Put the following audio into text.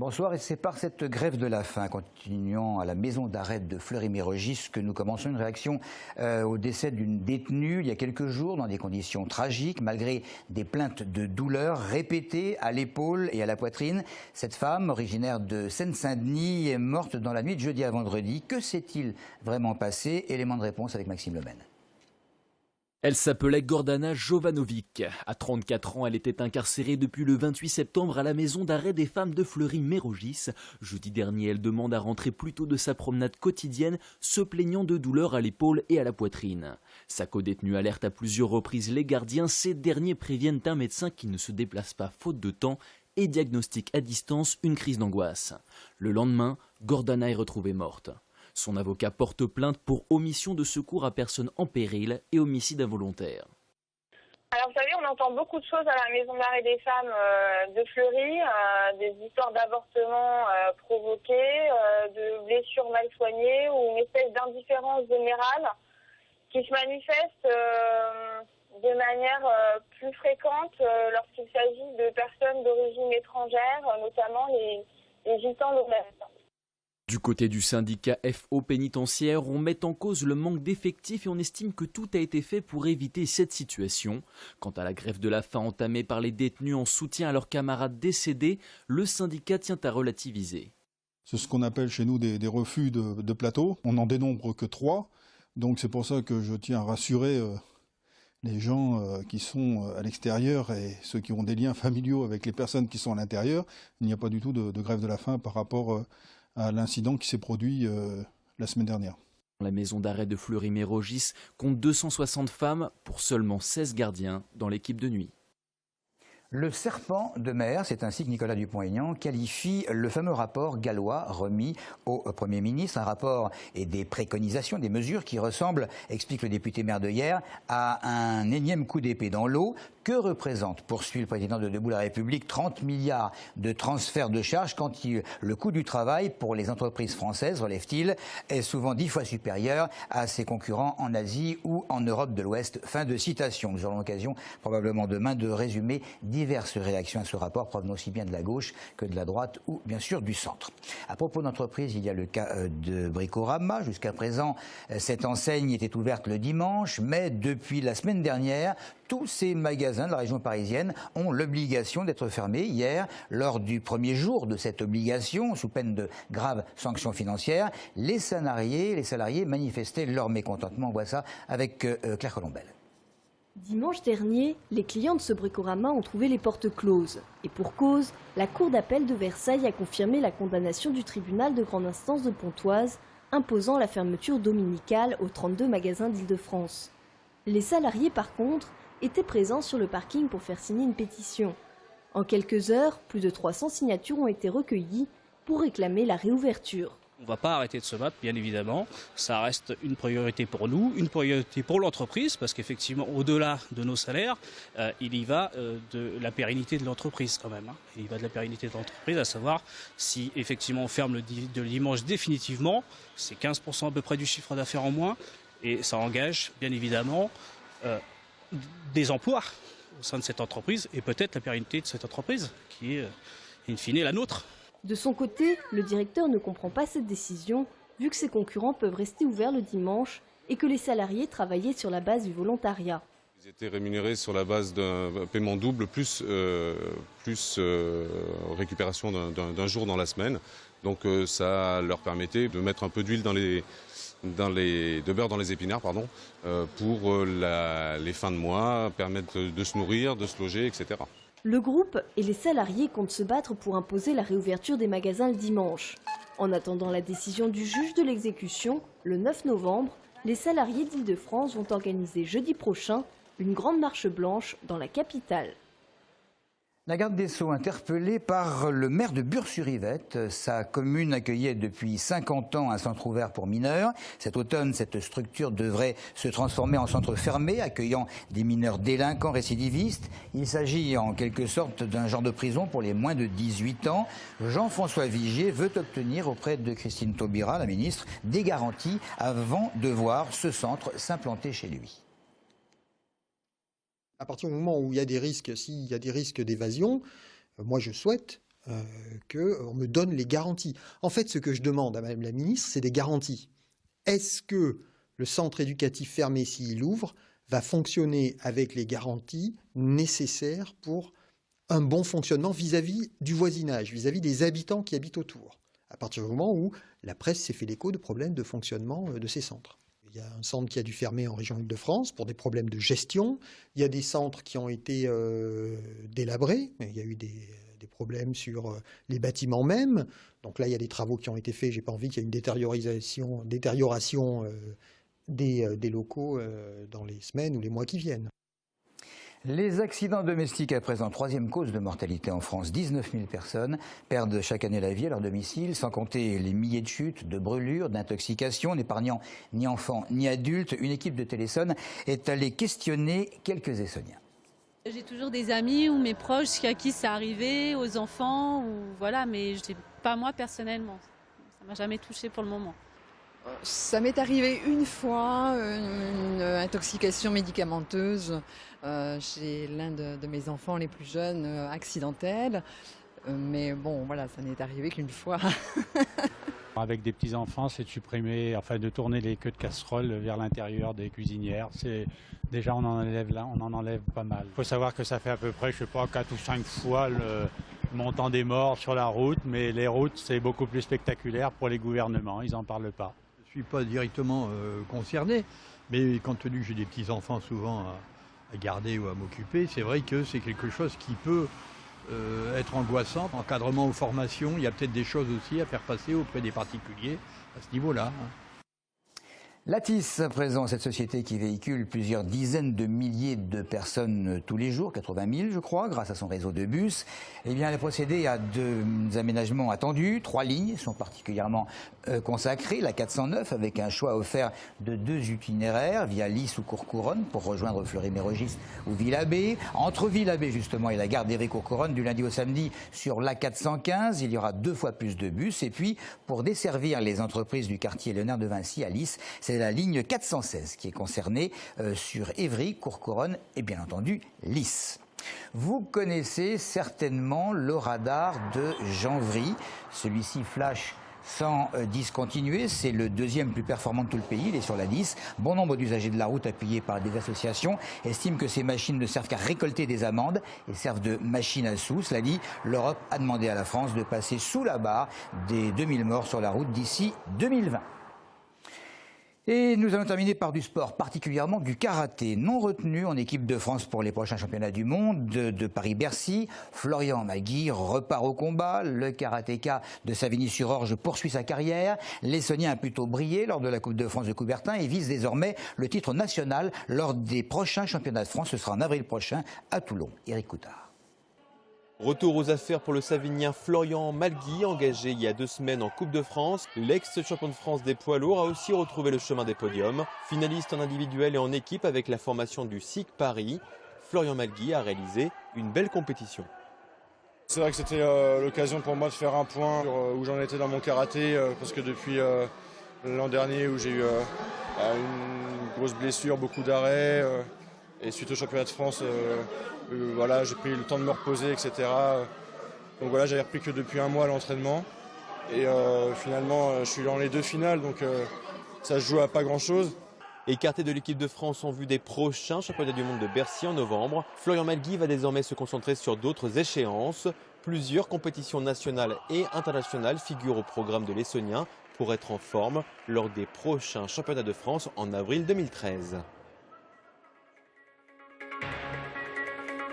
Bonsoir, et c'est par cette grève de la faim continuant à la maison d'arrêt de Fleury-Mérogis que nous commençons une réaction au décès d'une détenue il y a quelques jours dans des conditions tragiques malgré des plaintes de douleur répétées à l'épaule et à la poitrine. Cette femme, originaire de Seine-Saint-Denis, est morte dans la nuit de jeudi à vendredi. Que s'est-il vraiment passé? Élément de réponse avec Maxime Lemaine. Elle s'appelait Gordana Jovanovic. À 34 ans, elle était incarcérée depuis le 28 septembre à la maison d'arrêt des femmes de Fleury-Mérogis. Jeudi dernier, elle demande à rentrer plus tôt de sa promenade quotidienne, se plaignant de douleurs à l'épaule et à la poitrine. Sa codétenue alerte à plusieurs reprises les gardiens. Ces derniers préviennent un médecin qui ne se déplace pas faute de temps et diagnostique à distance une crise d'angoisse. Le lendemain, Gordana est retrouvée morte. Son avocat porte plainte pour omission de secours à personne en péril et homicide involontaire. Alors vous savez, on entend beaucoup de choses à la maison d'arrêt des femmes de Fleury, des histoires d'avortements provoqués, de blessures mal soignées ou une espèce d'indifférence générale qui se manifeste de manière plus fréquente lorsqu'il s'agit de personnes d'origine étrangère, notamment les gitans locaux. Du côté du syndicat FO pénitentiaire, on met en cause le manque d'effectifs et on estime que tout a été fait pour éviter cette situation. Quant à la grève de la faim entamée par les détenus en soutien à leurs camarades décédés, le syndicat tient à relativiser. C'est ce qu'on appelle chez nous des refus de plateau. On n'en dénombre que 3. Donc c'est pour ça que je tiens à rassurer les gens qui sont à l'extérieur et ceux qui ont des liens familiaux avec les personnes qui sont à l'intérieur. Il n'y a pas du tout de grève de la faim par rapport à l'incident qui s'est produit la semaine dernière. La maison d'arrêt de Fleury-Mérogis compte 260 femmes pour seulement 16 gardiens dans l'équipe de nuit. Le serpent de mer, c'est ainsi que Nicolas Dupont-Aignan qualifie le fameux rapport gallois remis au Premier ministre. Un rapport et des préconisations, des mesures qui ressemblent, explique le député maire de Hyères, à un énième coup d'épée dans l'eau. Que représente, poursuit le président de Debout la République, 30 milliards de transferts de charges quand le coût du travail pour les entreprises françaises, relève-t-il, est souvent 10 fois supérieur à ses concurrents en Asie ou en Europe de l'Ouest. Fin de citation. Nous aurons l'occasion probablement demain de résumer diverses réactions à ce rapport provenant aussi bien de la gauche que de la droite ou bien sûr du centre. À propos d'entreprise, il y a le cas de Bricorama. Jusqu'à présent, cette enseigne était ouverte le dimanche, mais depuis la semaine dernière, tous ces magasins de la région parisienne ont l'obligation d'être fermés. Hier, lors du premier jour de cette obligation, sous peine de graves sanctions financières, les salariés manifestaient leur mécontentement. On voit ça avec Claire Colombel. Dimanche dernier, les clients de ce Bricorama ont trouvé les portes closes. Et pour cause, la Cour d'appel de Versailles a confirmé la condamnation du tribunal de grande instance de Pontoise, imposant la fermeture dominicale aux 32 magasins d'Île-de-France. Les salariés, par contre, étaient présents sur le parking pour faire signer une pétition. En quelques heures, plus de 300 signatures ont été recueillies pour réclamer la réouverture. On ne va pas arrêter de se battre, bien évidemment. Ça reste une priorité pour nous, une priorité pour l'entreprise, parce qu'effectivement, au-delà de nos salaires, il y va de la pérennité de l'entreprise quand même. Il y va de la pérennité de l'entreprise, à savoir si effectivement on ferme le dimanche définitivement, c'est 15% à peu près du chiffre d'affaires en moins, et ça engage bien évidemment des emplois au sein de cette entreprise, et peut-être la pérennité de cette entreprise, qui est in fine la nôtre. De son côté, le directeur ne comprend pas cette décision, vu que ses concurrents peuvent rester ouverts le dimanche et que les salariés travaillaient sur la base du volontariat. Ils étaient rémunérés sur la base d'un paiement double plus récupération d'un jour dans la semaine. Donc ça leur permettait de mettre un peu d'huile de beurre dans les épinards, pour les fins de mois, permettre de se nourrir, de se loger, etc. Le groupe et les salariés comptent se battre pour imposer la réouverture des magasins le dimanche. En attendant la décision du juge de l'exécution, le 9 novembre, les salariés d'Île-de-France vont organiser jeudi prochain une grande marche blanche dans la capitale. La garde des Sceaux, interpellée par le maire de Bure-sur-Yvette. Sa commune accueillait depuis 50 ans un centre ouvert pour mineurs. Cet automne, cette structure devrait se transformer en centre fermé, accueillant des mineurs délinquants récidivistes. Il s'agit en quelque sorte d'un genre de prison pour les moins de 18 ans. Jean-François Vigier veut obtenir auprès de Christine Taubira, la ministre, des garanties avant de voir ce centre s'implanter chez lui. À partir du moment où il y a des risques, s'il y a des risques d'évasion, moi je souhaite qu'on me donne les garanties. En fait, ce que je demande à Madame la Ministre, c'est des garanties. Est-ce que le centre éducatif fermé, s'il ouvre, va fonctionner avec les garanties nécessaires pour un bon fonctionnement vis-à-vis du voisinage, vis-à-vis des habitants qui habitent autour, à partir du moment où la presse s'est fait l'écho de problèmes de fonctionnement de ces centres. Il y a un centre qui a dû fermer en région Île-de-France pour des problèmes de gestion. Il y a des centres qui ont été délabrés. Il y a eu des problèmes sur les bâtiments même. Donc là, il y a des travaux qui ont été faits. Je n'ai pas envie qu'il y ait une détérioration des locaux dans les semaines ou les mois qui viennent. Les accidents domestiques à présent, troisième cause de mortalité en France. 19 000 personnes perdent chaque année la vie à leur domicile, sans compter les milliers de chutes, de brûlures, d'intoxications, n'épargnant ni enfants ni adultes. Une équipe de Téléson est allée questionner quelques Essonniens. J'ai toujours des amis ou mes proches à qui c'est arrivé, aux enfants, ou voilà, mais pas moi personnellement. Ça m'a jamais touchée pour le moment. Ça m'est arrivé une fois, une intoxication médicamenteuse chez l'un de mes enfants les plus jeunes, accidentelle. Mais bon, voilà, ça n'est arrivé qu'une fois. Avec des petits-enfants, c'est de supprimer, enfin de tourner les queues de casserole vers l'intérieur des cuisinières. Déjà, on en enlève pas mal. Il faut savoir que ça fait à peu près, je sais pas, 4 ou 5 fois le montant des morts sur la route. Mais les routes, c'est beaucoup plus spectaculaire pour les gouvernements, ils n'en parlent pas. Je ne suis pas directement concerné, mais compte tenu que j'ai des petits-enfants souvent à garder ou à m'occuper, c'est vrai que c'est quelque chose qui peut être angoissant. Encadrement ou formation, il y a peut-être des choses aussi à faire passer auprès des particuliers à ce niveau-là. L'atis, à présent, cette société qui véhicule plusieurs dizaines de milliers de personnes tous les jours, 80 000 je crois, grâce à son réseau de bus, eh bien, elle a procédé à deux aménagements attendus. 3 lignes sont particulièrement consacrées. La 409 avec un choix offert de 2 itinéraires via Lys ou Courcouronnes pour rejoindre Fleury-Mérogis ou Villabé. Entre Villabé justement et la gare d'Évry-Courcouronnes du lundi au samedi sur la 415, il y aura 2 fois plus de bus. Et puis pour desservir les entreprises du quartier Léonard de Vinci à Lys, c'est la ligne 416 qui est concernée sur Évry, Courcouronnes et bien entendu Lys. Vous connaissez certainement le radar de Janvry. Celui-ci flash sans discontinuer, c'est le 2e plus performant de tout le pays, il est sur la 10. Bon nombre d'usagers de la route appuyés par des associations estiment que ces machines ne servent qu'à récolter des amendes et servent de machines à sous. Cela dit, l'Europe a demandé à la France de passer sous la barre des 2000 morts sur la route d'ici 2020. Et nous allons terminer par du sport, particulièrement du karaté. Non retenu en équipe de France pour les prochains championnats du monde de Paris-Bercy, Florian Magui repart au combat. Le karatéka de Savigny-sur-Orge poursuit sa carrière. L'Essonien a plutôt brillé lors de la Coupe de France de Coubertin et vise désormais le titre national lors des prochains championnats de France. Ce sera en avril prochain à Toulon. Éric Coutard. Retour aux affaires pour le Savignien Florian Malgui, engagé il y a 2 semaines en Coupe de France. L'ex-champion de France des poids lourds a aussi retrouvé le chemin des podiums. Finaliste en individuel et en équipe avec la formation du SIC Paris, Florian Malgui a réalisé une belle compétition. C'est vrai que c'était l'occasion pour moi de faire un point où j'en étais dans mon karaté, parce que depuis l'an dernier où j'ai eu une grosse blessure, beaucoup d'arrêts, et suite au championnat de France, voilà, j'ai pris le temps de me reposer, etc. Donc voilà, j'avais repris que depuis un mois l'entraînement. Et finalement, je suis dans les 2 finales, donc ça se joue à pas grand-chose. Écarté de l'équipe de France en vue des prochains championnats du monde de Bercy en novembre, Florian Malgui va désormais se concentrer sur d'autres échéances. Plusieurs compétitions nationales et internationales figurent au programme de l'Essonien pour être en forme lors des prochains championnats de France en avril 2013.